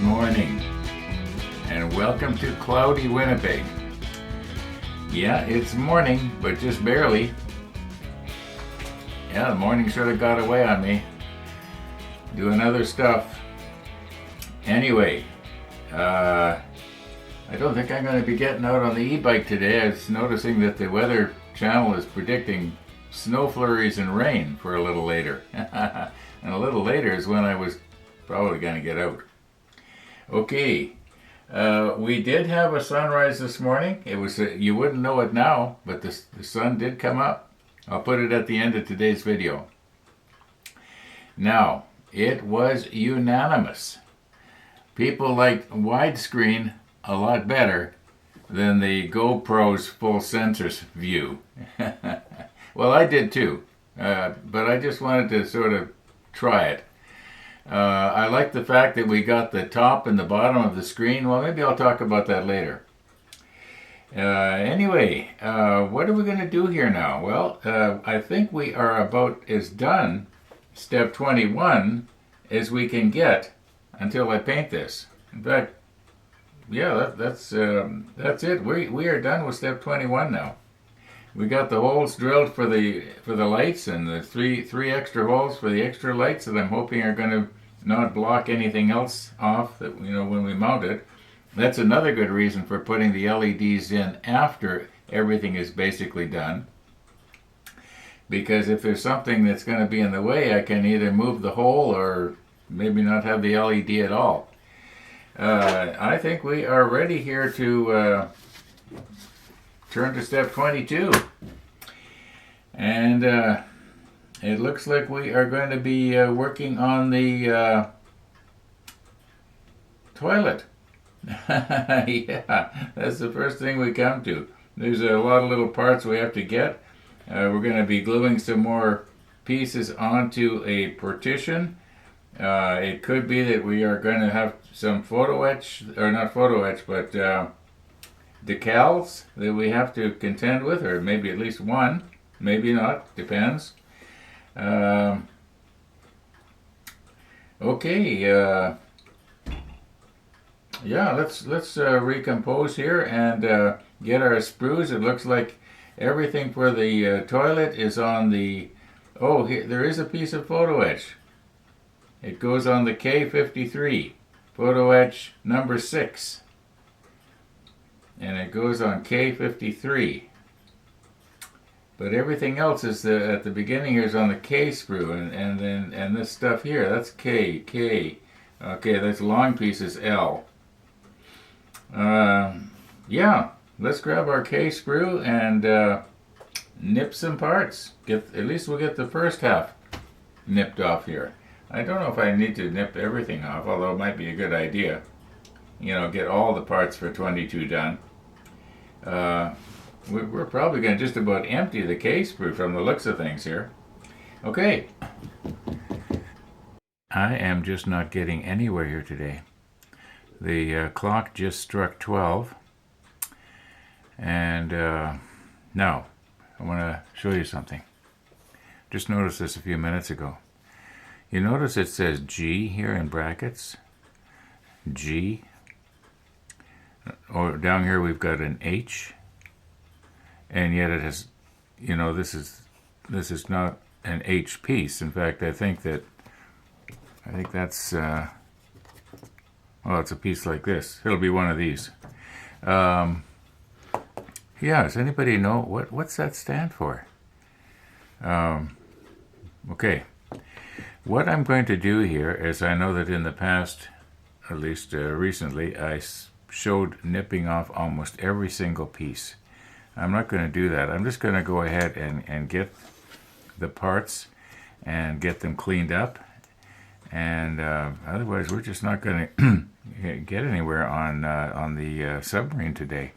morning, and welcome to cloudy Winnipeg. Yeah, it's morning, but just barely. Yeah, the morning sort of got away on me, doing other stuff. Anyway, I don't think I'm going to be getting out on the e-bike today. I was noticing that the Weather Channel is predicting snow flurries and rain for a little later. And a little later is when I was probably going to get out. Okay, we did have a sunrise this morning. It was you wouldn't know it now, but the sun did come up. I'll put it at the end of today's video. Now, it was unanimous. People liked widescreen a lot better than the GoPro's full sensors view. Well, I did too, but I just wanted to sort of try it. I like the fact that we got the top and the bottom of the screen. Well, maybe I'll talk about that later. Anyway, what are we going to do here now? Well, I think we are about as done, step 21, as we can get until I paint this. In fact, yeah, that's it. We are done with step 21 now. We got the holes drilled for the lights, and the three extra holes for the extra lights that I'm hoping are going to not block anything else off that, when we mount it. That's another good reason for putting the LEDs in after everything is basically done. Because if there's something that's going to be in the way, I can either move the hole or maybe not have the LED at all. I think we are ready here to turn to step 22. And it looks like we are going to be working on the toilet. Yeah, that's the first thing we come to. There's a lot of little parts we have to get. We're going to be gluing some more pieces onto a partition. It could be that we are going to have some photo etch, or not photo etch, but decals that we have to contend with, or maybe at least one, maybe not, depends. Okay, yeah, let's recompose here and get our sprues. It looks like everything for the toilet is on the, here, there is a piece of photo etch. It goes on the K53, photo etch number 6. And it goes on K53. But everything else is at the beginning here is on the K sprue, and this stuff here, that's K. Okay, this long piece is L. Yeah, let's grab our K sprue and nip some parts. At least we'll get the first half nipped off here. I don't know if I need to nip everything off, although it might be a good idea. Get all the parts for 22 done. We're probably going to just about empty the K sprue from the looks of things here. Okay. I am just not getting anywhere here today. The clock just struck 12. And now, I want to show you something. Just noticed this a few minutes ago. You notice it says G here in brackets? G. Or down here we've got an H. And yet it has, this is not an H piece. In fact, I think that's, it's a piece like this. It'll be one of these. Yeah, does anybody know what's that stand for? Okay. What I'm going to do here is, I know that in the past, at least recently, I showed nipping off almost every single piece. I'm not going to do that. I'm just going to go ahead and get the parts and get them cleaned up. And otherwise, we're just not going to get anywhere on the submarine today.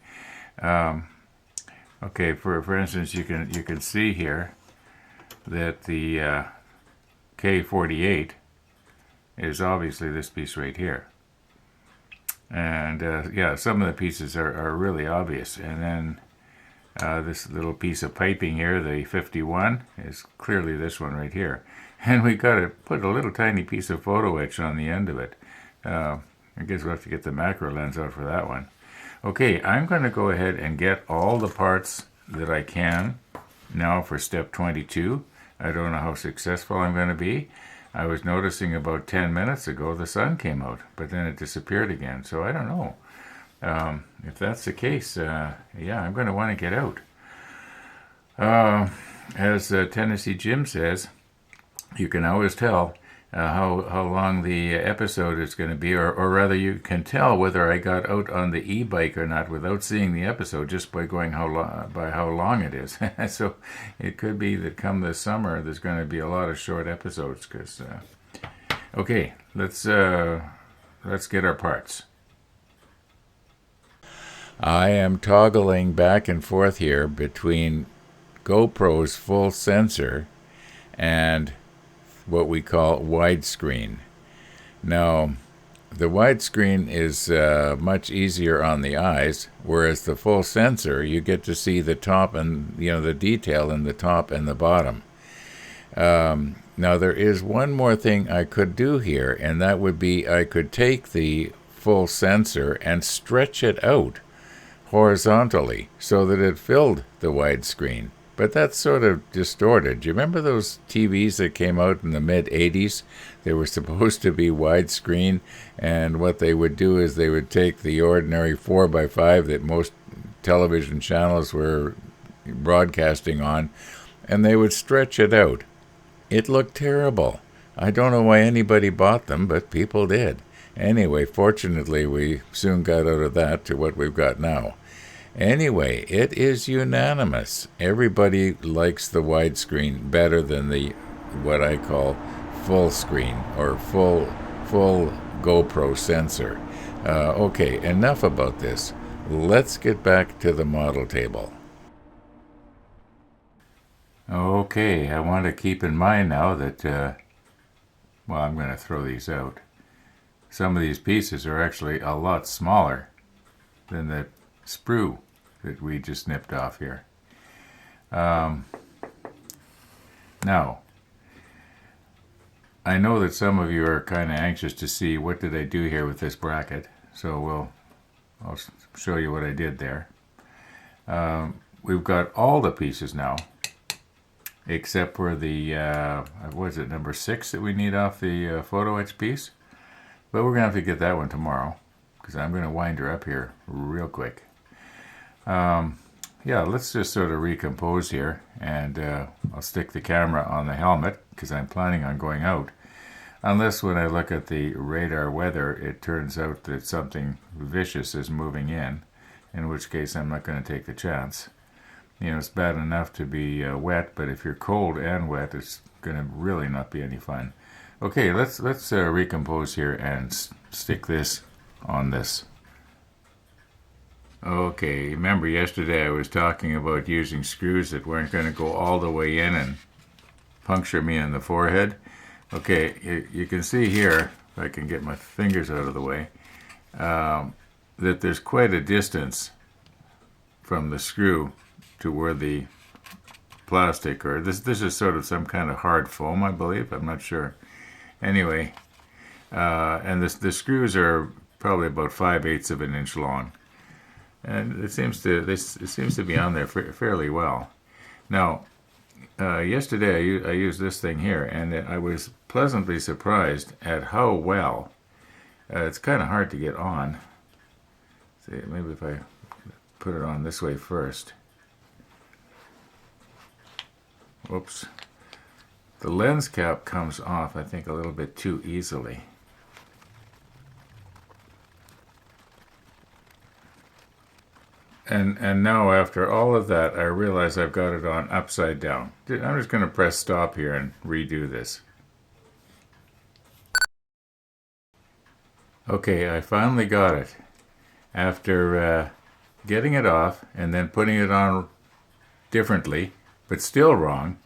Okay, for instance, you can see here that the K48 is obviously this piece right here. And yeah, some of the pieces are really obvious. And then this little piece of piping here, the 51, is clearly this one right here. And we got to put a little tiny piece of photo etch on the end of it. I guess we'll have to get the macro lens out for that one. Okay, I'm going to go ahead and get all the parts that I can now for step 22. I don't know how successful I'm going to be. I was noticing about 10 minutes ago the sun came out, but then it disappeared again. So I don't know. If that's the case, yeah, I'm going to want to get out. As Tennessee Jim says, you can always tell how long the episode is going to be, or rather you can tell whether I got out on the e-bike or not without seeing the episode just by going by how long it is. So it could be that come this summer there's going to be a lot of short episodes. Okay, let's get our parts. I am toggling back and forth here between GoPro's full sensor and what we call widescreen. Now, the widescreen is much easier on the eyes, whereas the full sensor, you get to see the top and, the detail in the top and the bottom. Now, there is one more thing I could do here, and that would be I could take the full sensor and stretch it out horizontally so that it filled the widescreen. But that's sort of distorted. Do you remember those TVs that came out in the mid-'80s? They were supposed to be widescreen, and what they would do is they would take the ordinary 4x5 that most television channels were broadcasting on, and they would stretch it out. It looked terrible. I don't know why anybody bought them, but people did. Anyway, fortunately, we soon got out of that to what we've got now. Anyway, it is unanimous. Everybody likes the widescreen better than the what I call full screen or full GoPro sensor. Okay, enough about this. Let's get back to the model table. Okay, I want to keep in mind now that, I'm going to throw these out. Some of these pieces are actually a lot smaller than the sprue that we just snipped off here. Now, I know that some of you are kind of anxious to see what did I do here with this bracket, so I'll show you what I did there. We've got all the pieces now, except for the, number 6 that we need off the photo etch piece. But we're going to have to get that one tomorrow, because I'm going to wind her up here real quick. Let's just sort of recompose here, and I'll stick the camera on the helmet, because I'm planning on going out. Unless when I look at the radar weather, it turns out that something vicious is moving in which case I'm not going to take the chance. It's bad enough to be wet, but if you're cold and wet, it's going to really not be any fun. Okay, let's recompose here and stick this on this. Okay, remember yesterday I was talking about using screws that weren't going to go all the way in and puncture me in the forehead. Okay, you can see here, if I can get my fingers out of the way, that there's quite a distance from the screw to where the plastic, or this is sort of some kind of hard foam, I believe, I'm not sure. Anyway, and the screws are probably about 5/8 of an inch long, and it seems to be on there fairly well. Now, yesterday I used this thing here, and I was pleasantly surprised at how well. It's kind of hard to get on. See, maybe if I put it on this way first. Whoops. The lens cap comes off, I think, a little bit too easily. And now, after all of that, I realize I've got it on upside down. I'm just going to press stop here and redo this. Okay, I finally got it. After getting it off and then putting it on differently, but still wrong,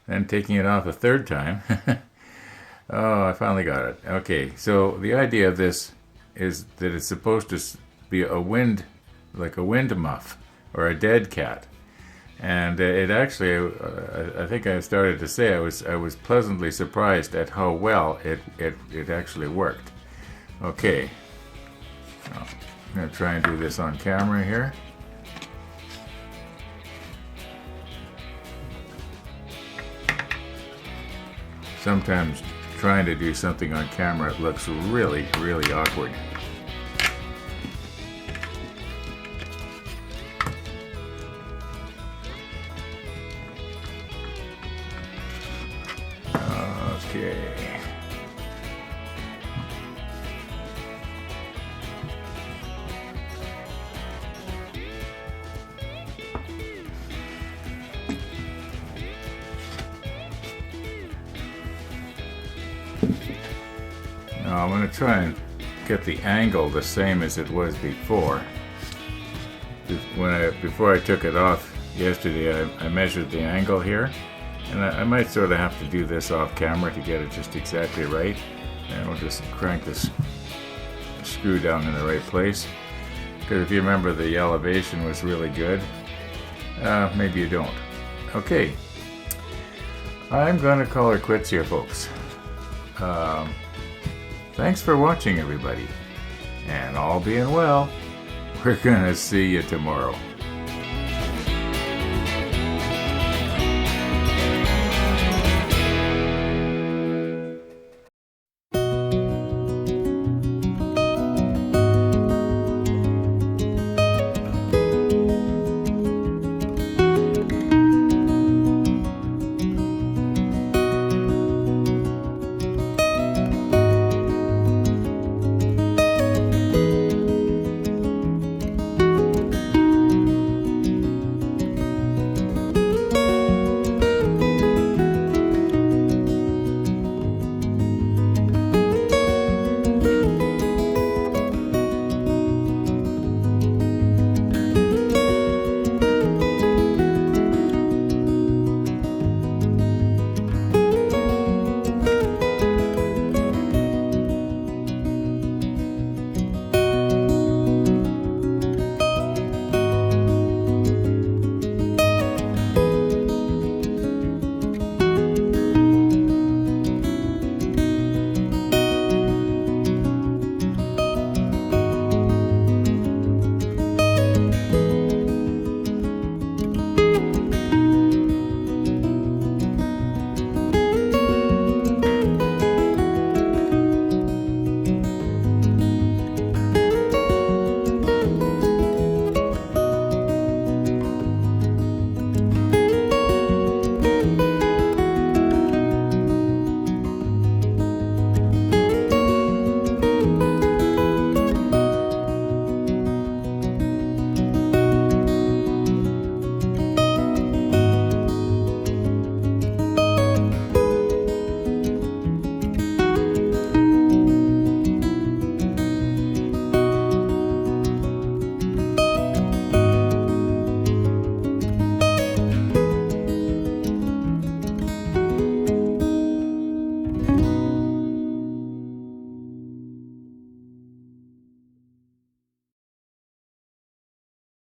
then taking it off a third time. Oh, I finally got it. Okay, so the idea of this is that it's supposed to be like a wind muff or a dead cat. And it actually, I think I started to say, I was pleasantly surprised at how well it actually worked. Okay, I'm going to try and do this on camera here. Sometimes trying to do something on camera, it looks really, really awkward. Okay. Now I'm going to try and get the angle the same as it was before. Before I took it off yesterday, I measured the angle here, and I might sort of have to do this off camera to get it just exactly right. And we'll just crank this screw down in the right place. Because if you remember, the elevation was really good. Maybe you don't. Okay. I'm going to call her quits here, folks. Thanks for watching, everybody. And all being well, we're going to see you tomorrow.